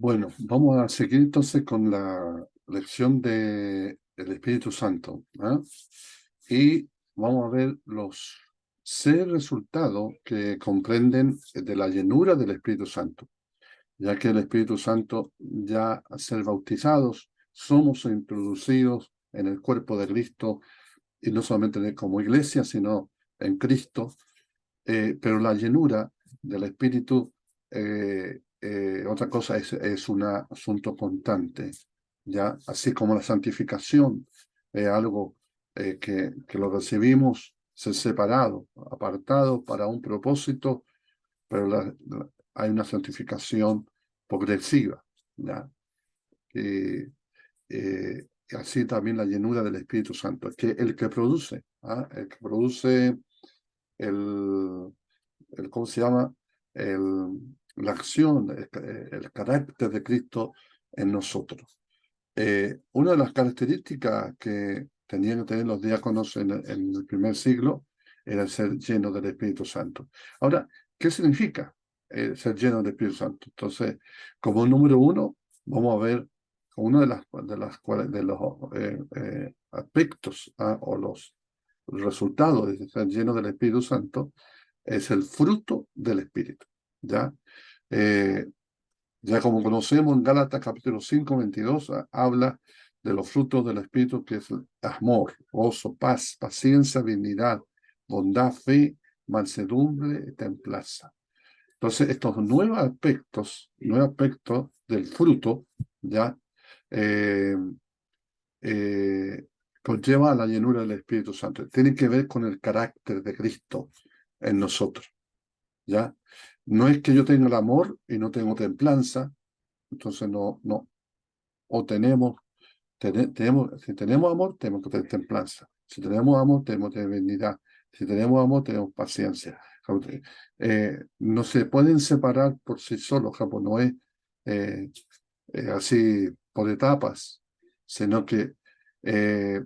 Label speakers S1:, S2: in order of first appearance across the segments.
S1: Bueno, vamos a seguir entonces con la lección de el Espíritu Santo, ¿ah? Y vamos a ver los 6 resultados que comprenden de la llenura del Espíritu Santo, ya que el Espíritu Santo, ya al ser bautizados, somos introducidos en el cuerpo de Cristo, y no solamente como iglesia, sino en Cristo. Pero la llenura del Espíritu, otra cosa, es un asunto constante, ¿ya? Así como la santificación es algo que lo recibimos ser separado, apartado para un propósito, pero hay una santificación progresiva, ¿ya? Y, así también la llenura del Espíritu Santo, que el que produce, ¿ah? El que produce el, ¿cómo se llama? La acción, el carácter de Cristo en nosotros. Una de las características que tenían que tener los diáconos en el primer siglo era el ser lleno del Espíritu Santo. Ahora, ¿qué significa ser lleno del Espíritu Santo? Entonces, como número uno, vamos a ver uno de los aspectos, o los resultados de ser lleno del Espíritu Santo es el fruto del Espíritu, ¿ya? Eh, ya como conocemos en Gálatas capítulo 5, 22, habla de los frutos del Espíritu, que es el amor, gozo, paz, paciencia, benignidad, bondad, fe, mansedumbre, templanza. Entonces, estos nuevos aspectos del fruto, ya eh, eh, conlleva a la llenura del Espíritu Santo. Tiene que ver con el carácter de Cristo en nosotros, ¿ya? No es que yo tenga el amor y no tengo templanza, entonces no. O si tenemos amor, tenemos que tener templanza. Si tenemos amor, tenemos que tener benignidad. Si tenemos amor, tenemos paciencia. No se pueden separar por sí solos, no es eh, así por etapas, sino que eh,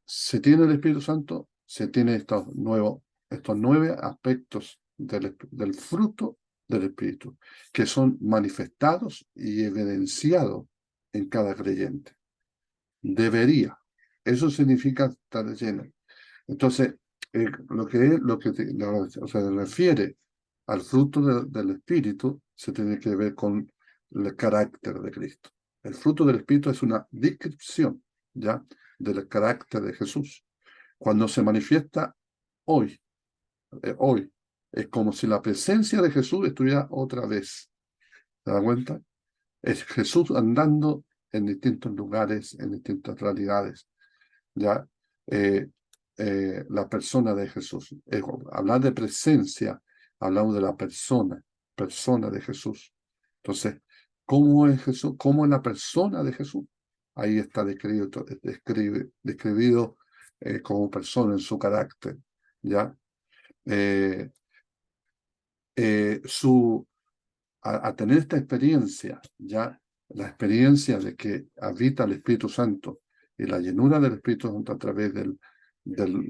S1: se tiene el Espíritu Santo, se tiene estos 9 aspectos del fruto del Espíritu, que son manifestados y evidenciados en cada creyente. Debería. Eso significa estar lleno. Entonces, o sea, se refiere al fruto del Espíritu, se tiene que ver con el carácter de Cristo. El fruto del Espíritu es una descripción, ¿ya?, del carácter de Jesús. Cuando se manifiesta hoy, hoy, es como si la presencia de Jesús estuviera otra vez. ¿Se da cuenta? Es Jesús andando en distintos lugares, en distintas realidades, ¿ya? Eh, la persona de Jesús. Hablar de presencia, hablamos de la persona de Jesús. Entonces, ¿cómo es Jesús? ¿Cómo es la persona de Jesús? Ahí está describido como persona en su carácter, ¿ya? Eh, eh, su, a tener esta experiencia, ya la experiencia de que habita el Espíritu Santo y la llenura del Espíritu Santo a través del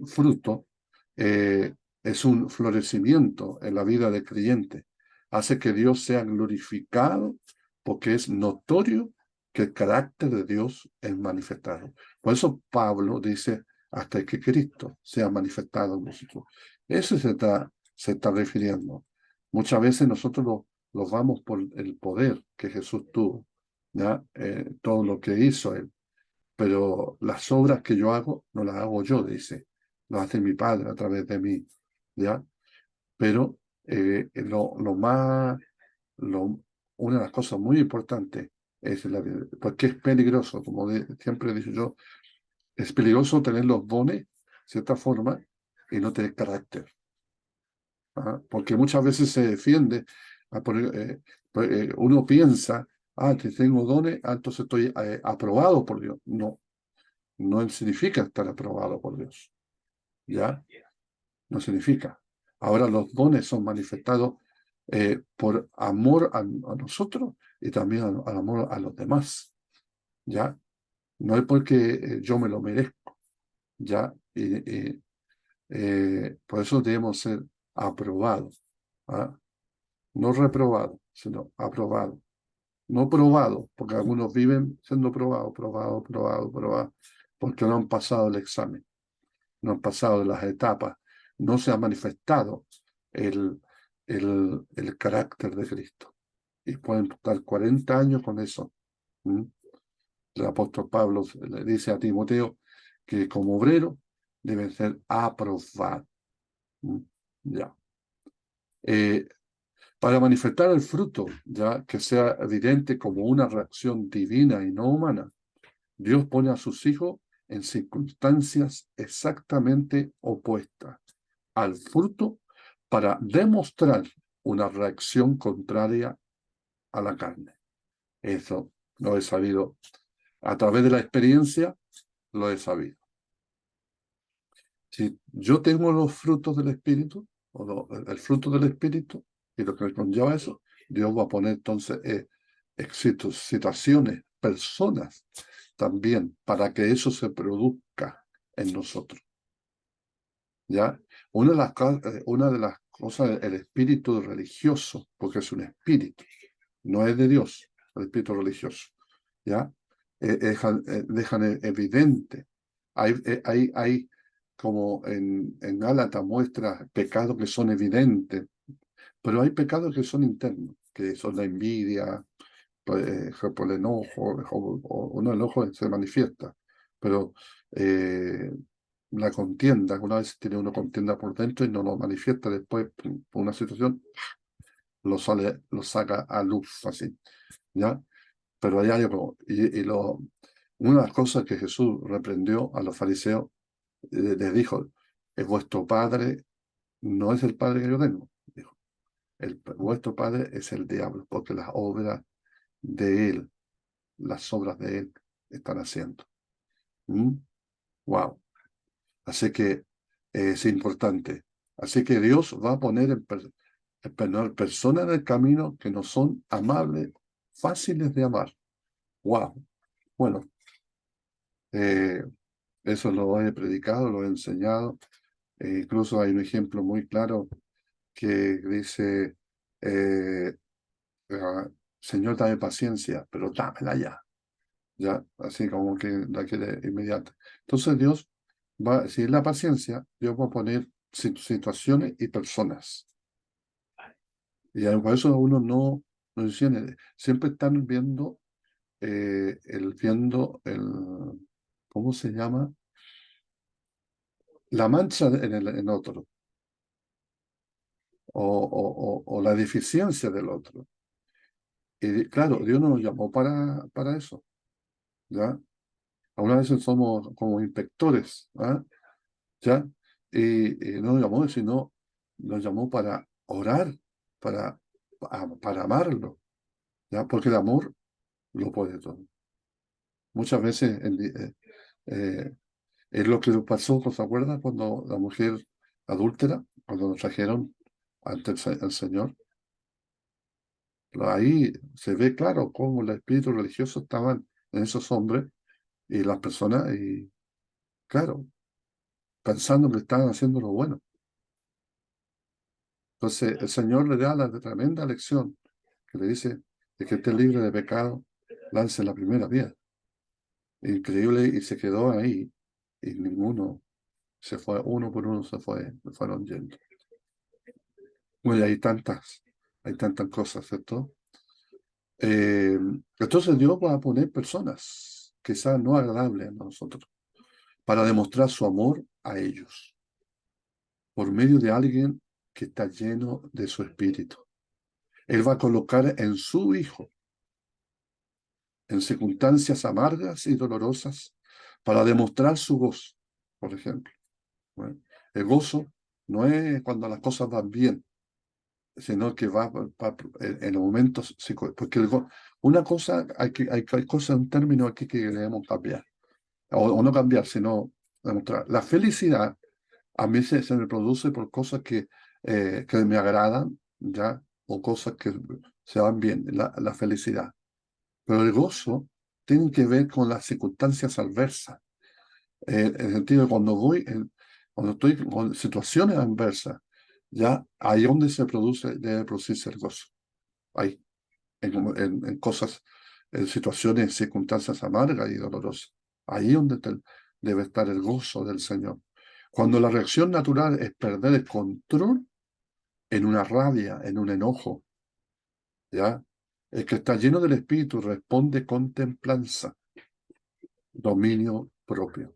S1: fruto, es un florecimiento en la vida del creyente. Hace que Dios sea glorificado porque es notorio que el carácter de Dios es manifestado. Por eso Pablo dice, hasta que Cristo sea manifestado en nosotros. Eso se está refiriendo. Muchas veces nosotros los vamos por el poder que Jesús tuvo, ¿ya? Todo lo que hizo Él. Pero las obras que yo hago, no las hago yo, dice. Lo hace mi Padre a través de mí, ¿ya? Pero lo más, lo, una de las cosas muy importantes es porque es peligroso, como siempre he dicho yo, es peligroso tener los dones, de cierta forma, y no tener carácter. ¿Ah? Porque muchas veces se defiende, uno piensa, que tengo dones, entonces estoy aprobado por Dios. No, no significa estar aprobado por Dios, ¿ya? No significa. Ahora los dones son manifestados por amor a nosotros y también al amor a los demás, ¿ya? No es porque yo me lo merezco, ¿ya? Por eso debemos ser aprobados, ¿ah? No reprobados, sino aprobados. no probado, porque algunos viven siendo probados, porque no han pasado el examen, no han pasado las etapas, no se ha manifestado el, el carácter de Cristo. Y pueden estar 40 años con eso. ¿Mm? El apóstol Pablo le dice a Timoteo que como obrero deben ser aprobados. ¿Mm? Ya. Eh, para manifestar el fruto, ya que sea evidente como una reacción divina y no humana, Dios pone a sus hijos en circunstancias exactamente opuestas al fruto para demostrar una reacción contraria a la carne. Eso lo he sabido a través de la experiencia, lo he sabido. Si yo tengo los frutos del Espíritu, el fruto del Espíritu, y lo que conlleva eso, Dios va a poner entonces situaciones, personas también, para que eso se produzca en nosotros. ¿Ya? Una de las cosas, el espíritu religioso, porque es un espíritu, no es de Dios, el espíritu religioso, ¿ya? Dejan evidente. Hay como en Gálatas muestra pecados que son evidentes, pero hay pecados que son internos, que son la envidia, por el enojo, o no, el enojo se manifiesta, pero la contienda, una vez tiene uno contienda por dentro y no lo manifiesta después por una situación, lo saca a luz así, ¿ya? Pero hay algo, una de las cosas que Jesús reprendió a los fariseos, les dijo, es vuestro padre, no es el padre que yo tengo, dijo, vuestro padre es el diablo, porque las obras de él, las obras de él están haciendo. Wow. Así que es importante. Así que Dios va a poner personas en el camino que no son amables, fáciles de amar. Wow. Bueno, eh, eso lo he predicado, lo he enseñado. Incluso hay un ejemplo muy claro que dice, eh, ah, Señor, dame paciencia, pero dámela ya. Ya, así como que la quiere inmediata. Entonces Dios va, si es la paciencia, Dios va a poner situaciones y personas. Y por eso uno no entiende. Siempre están ¿cómo se llama? La mancha en otro, o la deficiencia del otro. Y claro, Dios no nos llamó para eso, ¿ya? Algunas veces somos como inspectores, ¿ah? ¿Ya? Y no nos llamó, sino nos llamó para orar, para, para amarlo, ¿ya? Porque el amor lo puede todo. Muchas veces eh, es lo que nos pasó, ¿no se acuerda? Cuando la mujer adúltera, cuando nos trajeron ante el Señor, ahí se ve claro cómo el espíritu religioso estaban en esos hombres y las personas, y claro, pensando que estaban haciendo lo bueno. Entonces el Señor le da la tremenda lección que le dice de que esté libre de pecado, lance la primera piedra. Increíble, y se quedó ahí y ninguno se fue, uno por uno se fueron yendo. Bueno, hay tantas cosas, ¿cierto? Eh, entonces Dios va a poner personas quizás no agradables a nosotros para demostrar su amor a ellos por medio de alguien que está lleno de su espíritu. Él va a colocar en su Hijo en circunstancias amargas y dolorosas para demostrar su gozo, por ejemplo. Bueno, el gozo no es cuando las cosas van bien, sino que va en los momentos porque una cosa, hay cosas, un término aquí que debemos cambiar, o no cambiar, sino demostrar. La felicidad a mí se me produce por cosas que me agradan, ¿ya? O cosas que se van bien, la felicidad. Pero el gozo tiene que ver con las circunstancias adversas. En el sentido de cuando estoy con situaciones adversas, ya ahí donde debe producirse el gozo. Ahí. en cosas, en situaciones, circunstancias amargas y dolorosas. Ahí es donde debe estar el gozo del Señor. Cuando la reacción natural es perder el control en una rabia, en un enojo, ¿ya? El que está lleno del Espíritu responde con templanza, dominio propio.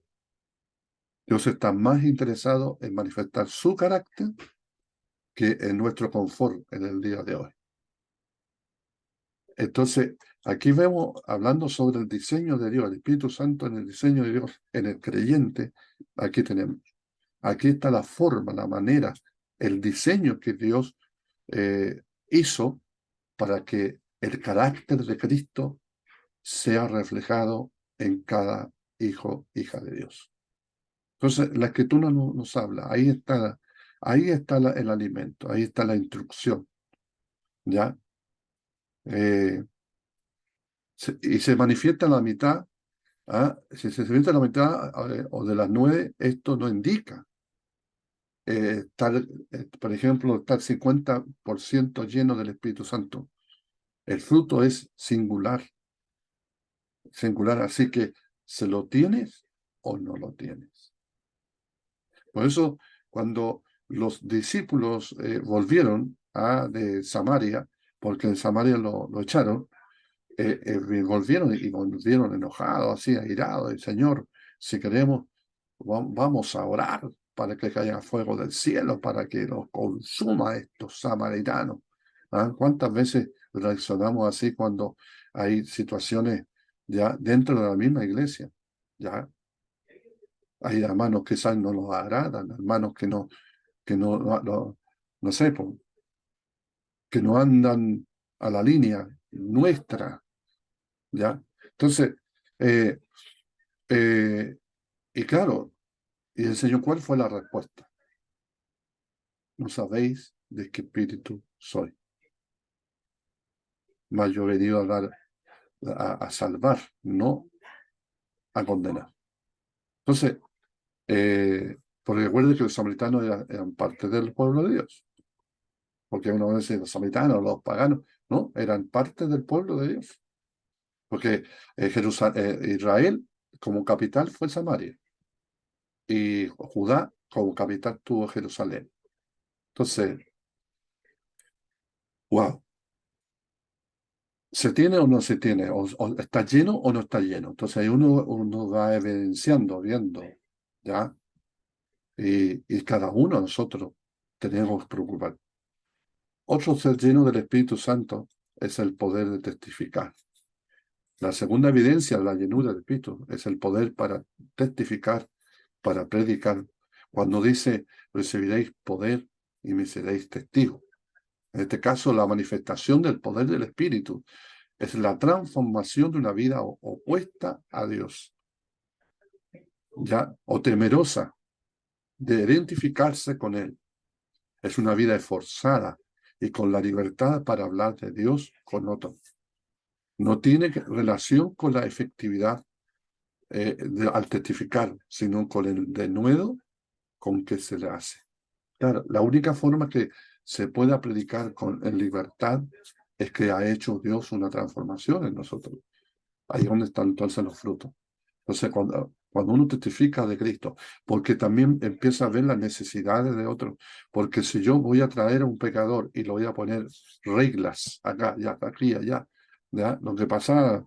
S1: Dios está más interesado en manifestar su carácter que en nuestro confort en el día de hoy. Entonces, aquí vemos, hablando sobre el diseño de Dios, el Espíritu Santo en el diseño de Dios, en el creyente, aquí tenemos. Aquí está la forma, la manera, el diseño que Dios hizo para que el carácter de Cristo sea reflejado en cada hijo, hija de Dios. Entonces, la Escritura nos habla, ahí está el alimento, ahí está la instrucción, ¿ya? Y se manifiesta en la mitad. Si se manifiesta en la mitad o de las 9, esto no indica por ejemplo, estar 50% lleno del Espíritu Santo. El fruto es singular, singular, así que ¿se lo tienes o no lo tienes? Por eso, cuando los discípulos volvieron de Samaria, porque en Samaria lo echaron, volvieron y volvieron enojados, así, airados. El Señor, si queremos, vamos a orar para que caiga fuego del cielo, para que los consuma estos samaritanos. ¿Cuántas veces reaccionamos así cuando hay situaciones ya dentro de la misma iglesia? Ya hay hermanos que no nos agradan, hermanos no sé, que no andan a la línea nuestra. ¿Ya? Entonces, eh, eh, y claro, y el Señor, ¿cuál fue la respuesta? No sabéis de qué espíritu soy. Mas yo he venido a dar, a salvar, no a condenar. Entonces, porque recuerde que los samaritanos eran parte del pueblo de Dios. Porque uno dice los samaritanos, los paganos, no, eran parte del pueblo de Dios. Porque Israel como capital fue Samaria. Y Judá como capital tuvo Jerusalén. Entonces, wow, ¿se tiene o no se tiene? O está lleno o no está lleno? Entonces ahí uno va evidenciando, viendo, ¿ya? Y cada uno de nosotros tenemos que preocupar. Otro ser lleno del Espíritu Santo es el poder de testificar. La segunda evidencia de la llenura del Espíritu es el poder para testificar, para predicar. Cuando dice, recibiréis poder y me seréis testigos. En este caso, la manifestación del poder del Espíritu es la transformación de una vida opuesta a Dios, ya, o temerosa de identificarse con Él. Es una vida esforzada y con la libertad para hablar de Dios con otros. No tiene relación con la efectividad al testificar, sino con el denuedo con que se le hace. Claro, la única forma que se pueda predicar en libertad es que ha hecho Dios una transformación en nosotros. Ahí es donde están entonces los frutos. Entonces, cuando uno testifica de Cristo, porque también empieza a ver las necesidades de otros, porque si yo voy a traer a un pecador y lo voy a poner reglas acá, ya, aquí, allá, ¿ya? Lo que pasa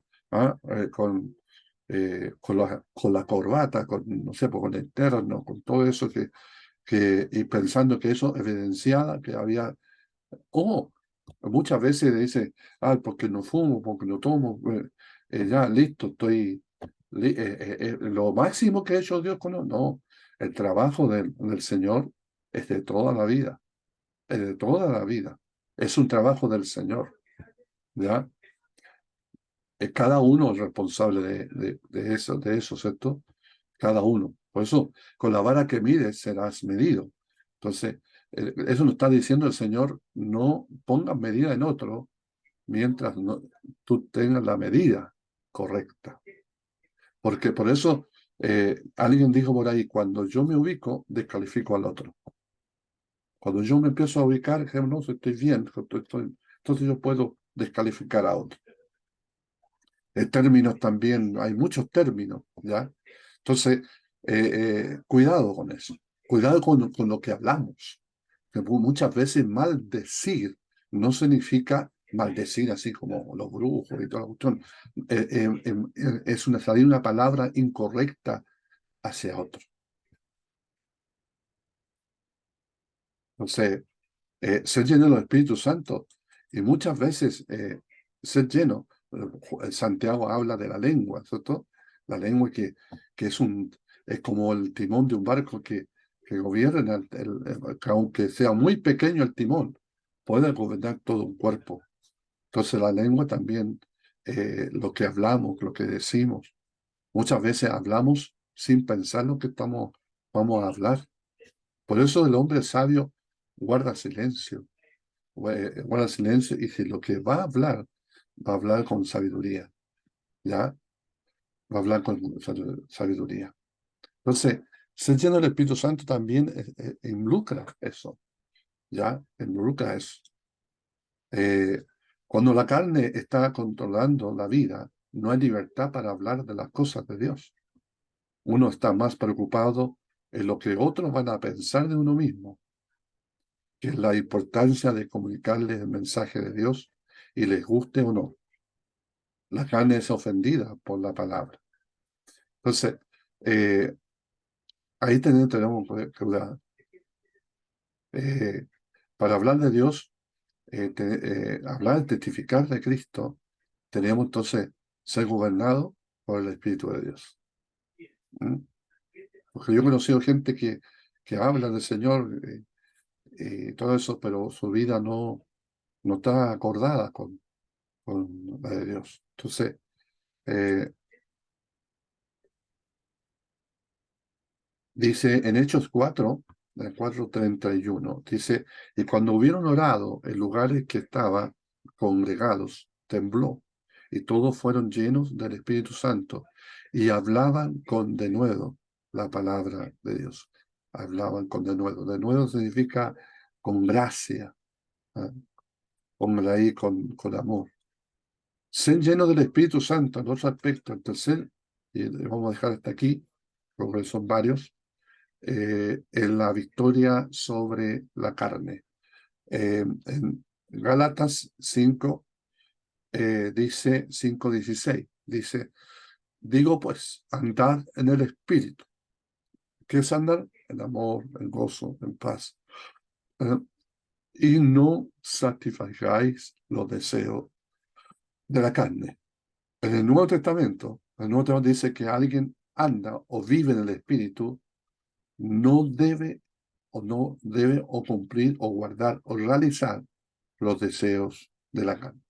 S1: con la corbata, no sé, pues, con el terno, con todo eso y pensando que eso evidenciaba que había, o muchas veces dice, porque no fumo, porque no tomo, ya listo, lo máximo que ha hecho Dios con nosotros. No, el trabajo del Señor es de toda la vida, es de toda la vida, es un trabajo del Señor, ¿ya? Es cada uno el responsable de eso, ¿cierto? Cada uno. Por eso, con la vara que mides serás medido. Entonces, eso nos está diciendo el Señor, no pongas medida en otro mientras tú tengas la medida correcta. Porque por eso alguien dijo por ahí, cuando yo me ubico, descalifico al otro. Cuando yo me empiezo a ubicar, no, estoy bien, entonces yo puedo descalificar a otro. Términos también, hay muchos términos, ¿ya? Entonces, cuidado con eso, cuidado con lo que hablamos. Que muchas veces maldecir no significa maldecir así como los brujos y toda la cuestión. Es salir una palabra incorrecta hacia otro. Entonces, ser lleno del Espíritu Santo y muchas veces ser lleno, Santiago habla de la lengua, ¿cierto? La lengua que es como el timón de un barco que gobierna, que aunque sea muy pequeño el timón, puede gobernar todo un cuerpo. Entonces la lengua también, lo que hablamos, lo que decimos, muchas veces hablamos sin pensar lo que vamos a hablar. Por eso el hombre sabio guarda silencio, guarda silencio y si lo que va a hablar con sabiduría, ¿ya? Va a hablar con sabiduría. Entonces, ser lleno del Espíritu Santo también involucra eso, ¿ya? Involucra eso. Cuando la carne está controlando la vida, no hay libertad para hablar de las cosas de Dios. Uno está más preocupado en lo que otros van a pensar de uno mismo, que es la importancia de comunicarles el mensaje de Dios y les guste o no. La carne es ofendida por la palabra. Entonces, ahí tenemos que para hablar de Dios, hablar, testificar de Cristo, tenemos entonces ser gobernados por el Espíritu de Dios. ¿Mm? Porque yo he conocido gente que habla del Señor y todo eso, pero su vida no está acordada con la de Dios. Entonces, eh, dice en Hechos 4, 4:31, dice, y cuando hubieron orado en lugares que estaban congregados, tembló, y todos fueron llenos del Espíritu Santo, y hablaban con denuedo la palabra de Dios. Hablaban con denuedo. Denuedo significa con gracia, ¿eh? Póngala ahí con amor. Ser lleno del Espíritu Santo en otro aspecto, el tercer, y vamos a dejar hasta aquí, porque son varios, en la victoria sobre la carne. En Gálatas 5, dice 5:16, dice, digo pues, andad en el Espíritu. ¿Qué es andar? En amor, en gozo, en paz. ¿Eh? Y no satisfagáis los deseos de la carne. En el Nuevo Testamento dice que alguien anda o vive en el Espíritu, no debe o cumplir o guardar o realizar los deseos de la carne.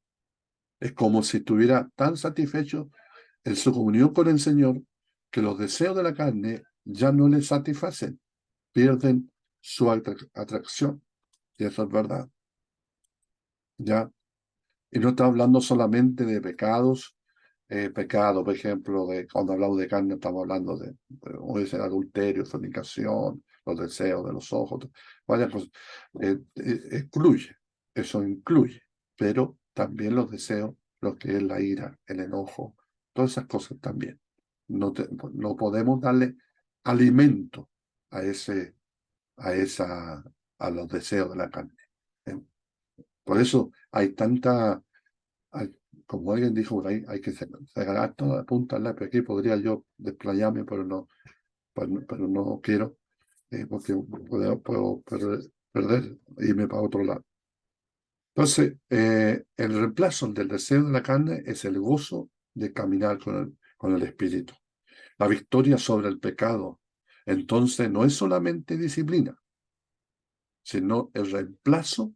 S1: Es como si estuviera tan satisfecho en su comunión con el Señor que los deseos de la carne ya no le satisfacen, pierden su atracción. Y eso es verdad. ¿Ya? Y no está hablando solamente de pecados, pecado, por ejemplo, cuando hablamos de carne, estamos hablando como dice, adulterio, fornicación, los deseos de los ojos, varias cosas. Eso incluye, pero también los deseos, lo que es la ira, el enojo, todas esas cosas también. No podemos darle alimento a a los deseos de la carne. ¿Eh? Por eso hay tanta como alguien dijo por ahí, hay que sacar toda la punta al lápiz. Aquí podría yo desplayarme, pero no quiero, porque puedo perder e irme para otro lado. Entonces, el reemplazo del deseo de la carne es el gozo de caminar con el Espíritu. La victoria sobre el pecado. Entonces, no es solamente disciplina, sino el reemplazo,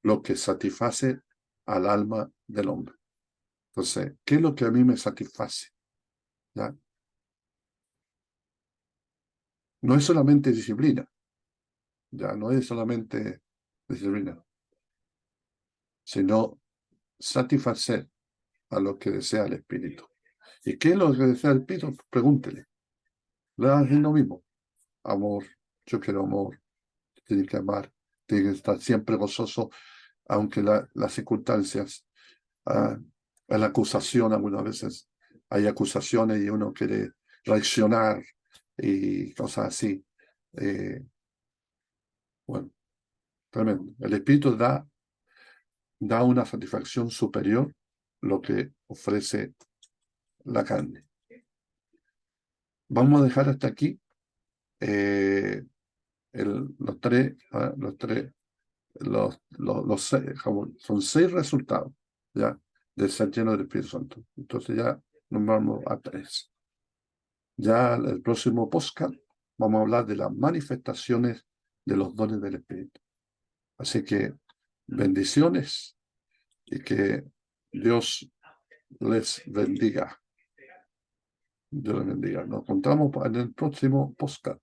S1: lo que satisface al alma del hombre. Entonces, ¿qué es lo que a mí me satisface? ¿Ya? No es solamente disciplina, ya no es solamente disciplina, sino satisfacer a lo que desea el espíritu. ¿Y qué es lo que desea el espíritu? Pregúntele. Le va a decir lo mismo. Amor, yo quiero amor, tiene que amar, tiene que estar siempre gozoso, aunque las circunstancias en la acusación. Algunas veces hay acusaciones y uno quiere reaccionar y cosas así. Bueno, tremendo. El Espíritu da una satisfacción superior lo que ofrece la carne. Vamos a dejar hasta aquí los tres, son 6 resultados ya del ser lleno del Espíritu Santo. Entonces ya nos vamos a 3. Ya el próximo podcast vamos a hablar de las manifestaciones de los dones del Espíritu. Así que bendiciones y que Dios les bendiga. Dios les bendiga. Nos encontramos en el próximo podcast.